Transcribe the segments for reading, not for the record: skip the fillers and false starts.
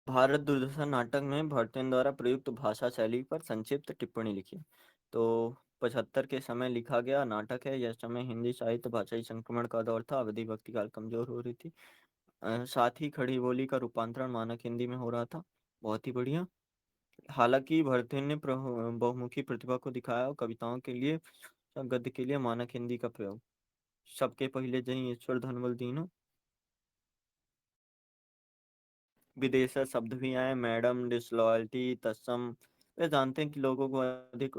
भारत दुर्दशा नाटक में भर्तन द्वारा प्रयुक्त भाषा शैली पर संक्षिप्त टिप्पणी लिखी। तो 75 के समय लिखा गया नाटक है। यह समय हिंदी साहित्य भाषाई संक्रमण का दौर था। अवधि भक्ति काल कमजोर हो रही थी। साथ ही खड़ी बोली का रूपांतरण मानक हिंदी में हो रहा था। बहुत ही बढ़िया। हालांकि भर्तन ने बहुमुखी प्रतिभा को दिखाया और कविताओं के लिए गद्य के लिए मानक हिंदी का प्रयोग। सबके पहले जही ईश्वर धनबल दीनो। विदेश से शब्द भी आए, मैडम, डिसलॉयल्टी, तत्सम। वे जानते हैं कि लोगों को अधिक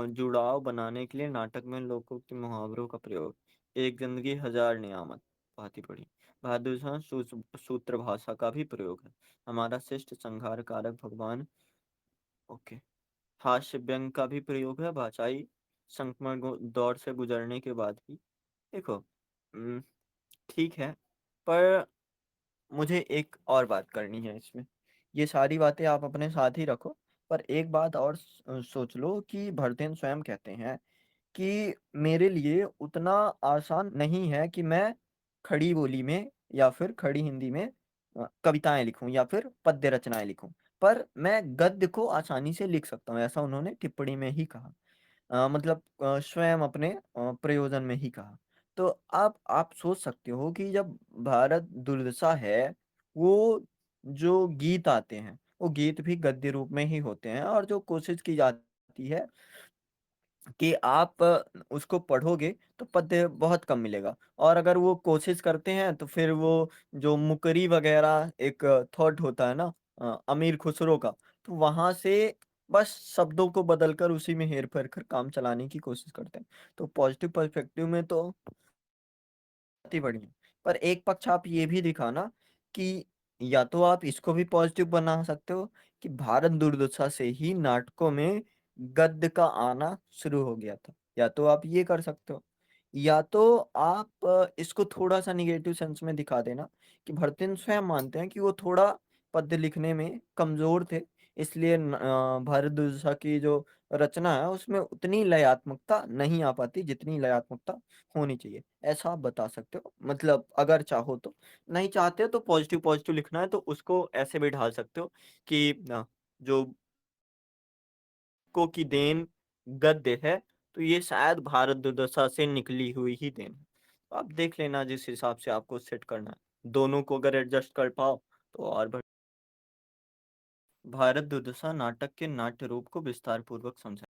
जुड़ाव बनाने के लिए नाटक में लोगों के मुहावरों का प्रयोग। एक जिंदगी हजार नियामत। बहुत ही बढ़िया। बहादुर शाह सूत्र भाषा का भी प्रयोग है। हमारा शिष्ट संहार कारक भगवान। ओके। हास्य व्यंग का भी प्रयोग है भाषाई संक्रमण दौर से गुजरने के बाद भी। देखो, हम्म, ठीक है, पर मुझे एक और बात करनी है इसमें। ये सारी बातें आप अपने साथ ही रखो, पर एक बात और सोच लो कि भरतेन स्वयं कहते हैं कि मेरे लिए उतना आसान नहीं है कि मैं खड़ी बोली में या फिर खड़ी हिंदी में कविताएं लिखूं या फिर पद्य रचनाएं लिखूं, पर मैं गद्य को आसानी से लिख सकता हूं। ऐसा उन्होंने टिप्पणी में ही कहा। मतलब स्वयं अपने प्रयोजन में ही कहा। तो आप सोच सकते हो कि जब भारत दुर्दशा है, वो जो गीत आते हैं वो गीत भी गद्य रूप में ही होते हैं, और जो कोशिश की जाती है कि आप उसको पढ़ोगे तो पद्य बहुत कम मिलेगा। और अगर वो कोशिश करते हैं तो फिर वो जो मुकरी वगैरह एक थॉट होता है ना, अमीर खुसरो का, तो वहां से बस शब्दों को बदलकर उसी में हेर फेर कर काम चलाने की कोशिश करते हैं। तो पॉजिटिव पर्सपेक्टिव में तो बहुत ही बढ़िया। पर एक पक्ष आप ये भी दिखाना कि या तो आप इसको भी पॉजिटिव बना सकते हो कि भारत दुर्दशा से ही नाटकों में गद्य का आना शुरू हो गया था। या तो आप ये कर सकते हो, या तो आप इसको थोड़ा सा निगेटिव सेंस में दिखा देना कि भरतेन स्वयं मानते हैं कि वो थोड़ा पद्य लिखने में कमजोर थे, इसलिए भारत दुर्दशा की जो रचना है उसमें उतनी लयात्मकता नहीं आ पाती जितनी लयात्मकता होनी चाहिए। ऐसा आप बता सकते हो, मतलब अगर चाहो तो। नहीं चाहते हो तो पॉजिटिव पॉजिटिव लिखना है तो उसको ऐसे भी ढाल सकते हो कि जो को की देन गद्य है, तो ये शायद भारत दुर्दशा से निकली हुई ही देन है। तो आप देख लेना जिस हिसाब से आपको सेट करना है। दोनों को अगर एडजस्ट कर पाओ तो और भारत दुर्दशा नाटक के नाट्य रूप को विस्तार पूर्वक समझा।